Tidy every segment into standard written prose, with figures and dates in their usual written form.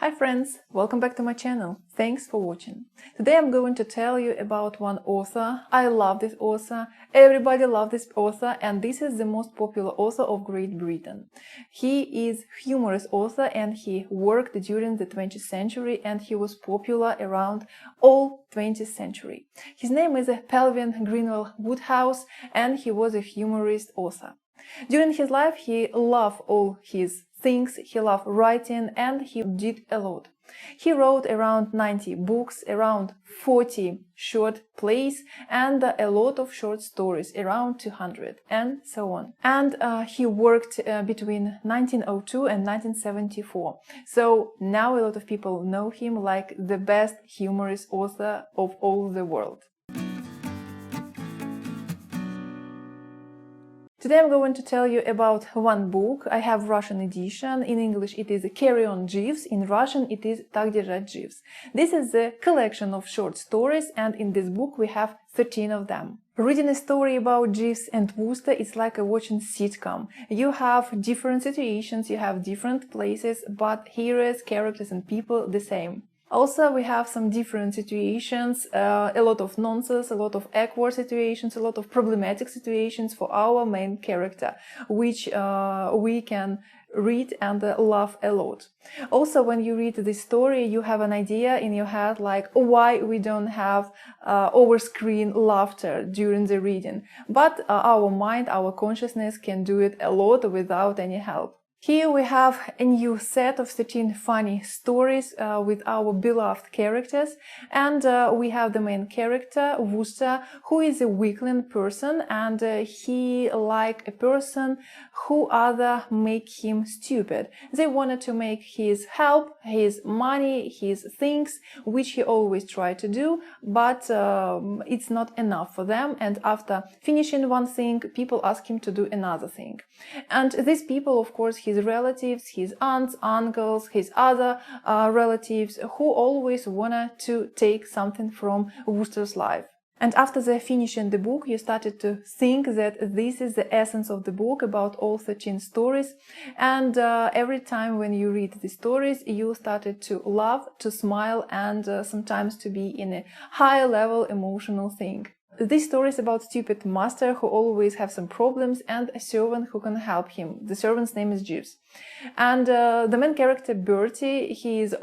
Hi friends, welcome back to my channel. Thanks for watching. Today I'm going to tell you about one author. I love this author. Everybody loves this author, and this is the most popular author of Great Britain. He is humorous author and he worked during the 20th century and he was popular around all 20th century. His name is P.G Wodehouse and he was a humorist author. During his life he loved all his things, he loved writing and he did a lot. He wrote around 90 books, around 40 short plays and a lot of short stories, around 200 and so on. And he worked between 1902 and 1974. So now a lot of people know him like the best humorous author of all the world. Today I'm going to tell you about one book. I have Russian edition. In English it is Carry on Jeeves. In Russian it is держать, Jeeves. This is a collection of short stories and in this book we have 13 of them. Reading a story about Jeeves and Wooster is like watching sitcom. You have different situations, you have different places, but heroes, characters and people the same. Also, we have some different situations, a lot of nonsense, a lot of awkward situations, a lot of problematic situations for our main character, which we can read and laugh a lot. Also, when you read this story, you have an idea in your head like why we don't have over-screen laughter during the reading. But our mind, our consciousness can do it a lot without any help. Here we have a new set of 13 funny stories with our beloved characters, and we have the main character, Wooster, who is a weakling person, and he like a person who other make him stupid. They wanted to make his help, his money, his things, which he always tried to do, but it's not enough for them, and after finishing one thing, people ask him to do another thing. And these people, of course, his relatives, his aunts, uncles, his other relatives who always wanted to take something from Wooster's life. And after they finishing the book, you started to think that this is the essence of the book about all 13 stories. And every time when you read the stories, you started to laugh, to smile, and sometimes to be in a higher level emotional thing. This story is about stupid master who always have some problems and a servant who can help him. The servant's name is Jeeves. And the main character Bertie, he's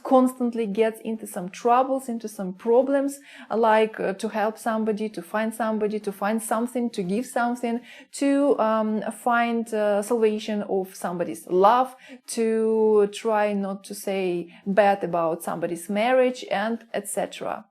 constantly gets into some troubles, into some problems, like to help somebody, to find something, to give something, to find salvation of somebody's love, to try not to say bad about somebody's marriage, and etc.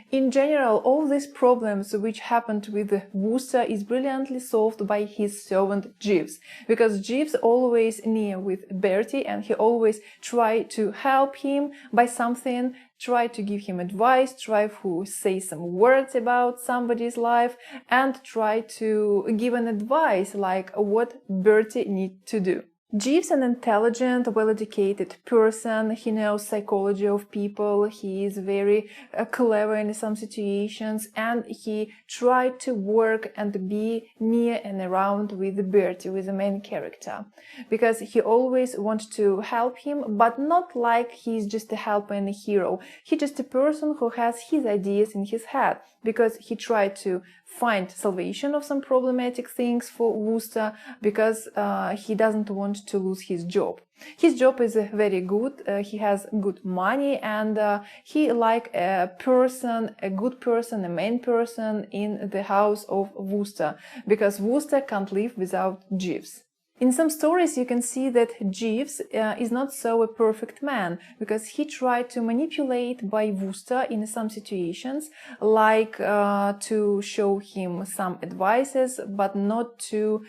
In general, all these problems which happened with Wooster is brilliantly solved by his servant Jeeves, because Jeeves always near with Bertie and he always try to help him by something, try to give him advice, try to say some words about somebody's life and try to give an advice like what Bertie need to do. Jeeves is an intelligent, well-educated person. He knows psychology of people. He is very clever in some situations, and he tried to work and be near and around with Bertie, with the main character, because he always wants to help him, but not like he's just a helper and a hero. He's just a person who has his ideas in his head, because he tried to find salvation of some problematic things for Wooster, because he doesn't want to lose his job. His job is very good, he has good money, and he like a person, a good person, a main person in the house of Wooster, because Wooster can't live without Jeeves. In some stories you can see that Jeeves is not so a perfect man, because he tried to manipulate by Wooster in some situations, like to show him some advices, but not to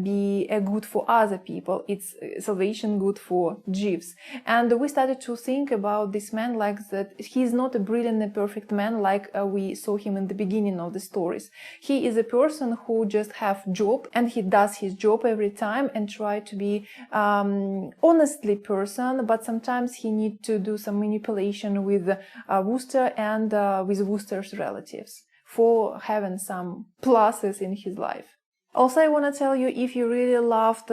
be good for other people. It's salvation good for Jeeves. And we started to think about this man like that he's not a brilliant and perfect man like we saw him in the beginning of the stories. He is a person who just have job and he does his job every time and try to be honestly person, but sometimes he need to do some manipulation with Wooster and with Wooster's relatives for having some pluses in his life. Also, I want to tell you, if you really loved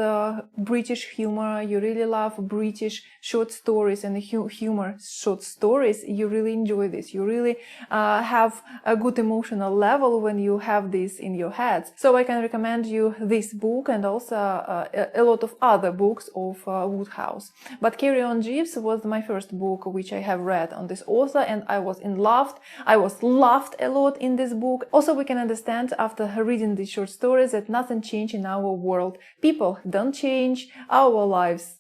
British humor, you really love British short stories and humor short stories, you really enjoy this. You really have a good emotional level when you have this in your head. So I can recommend you this book and also a lot of other books of Wodehouse. But Carry On Jeeves was my first book which I have read on this author, and I was in love. I was laughed a lot in this book. Also, we can understand after reading these short stories that nothing changed in our world. People don't change, our lives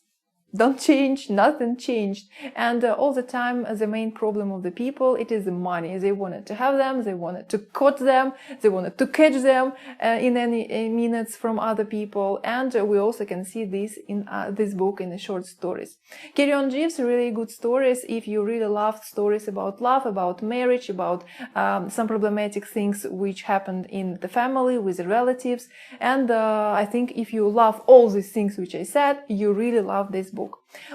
don't change, nothing changed. And all the time, the main problem of the people, it is the money. They wanted to have them, they wanted to cut them, they wanted to catch them in any minutes from other people. And we also can see this in this book in the short stories. Carry On Jeeves, really good stories if you really love stories about love, about marriage, about some problematic things which happened in the family with the relatives. And I think if you love all these things which I said, you really love this book.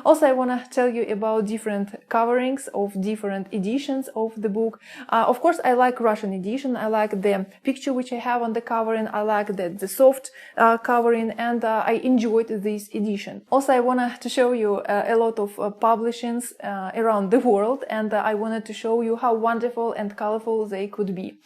Also, I want to tell you about different coverings of different editions of the book. Of course, I like Russian edition. I like the picture which I have on the covering. I like the soft covering, and I enjoyed this edition. Also, I wanted to show you a lot of publishings around the world, and I wanted to show you how wonderful and colorful they could be.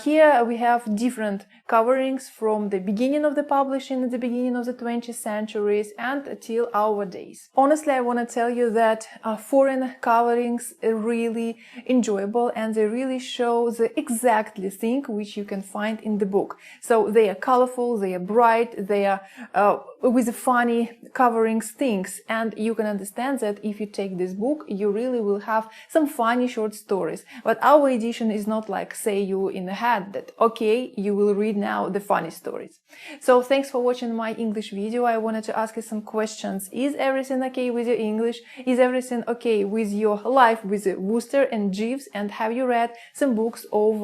Here we have different coverings from the beginning of the publishing at the beginning of the 20th centuries and till our days. Honestly, I want to tell you that foreign coverings are really enjoyable, and they really show the exactly thing which you can find in the book. So they are colorful, they are bright, they are with funny coverings things, and you can understand that if you take this book, you really will have some funny short stories. But our edition is not like say you in the head that, okay, you will read now the funny stories. So thanks for watching my English video. I wanted to ask you some questions. Is everything okay with your English? Is everything okay with your life with Wooster and Jeeves? And have you read some books of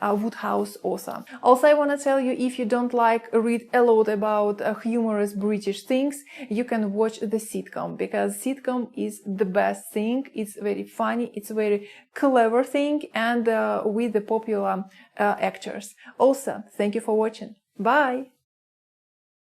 Wodehouse author? Also, I want to tell you, if you don't like read a lot about humorous British things, you can watch the sitcom, because sitcom is the best thing. It's very funny, it's very clever thing, and with the popular actors. Also, thank you for watching. Bye!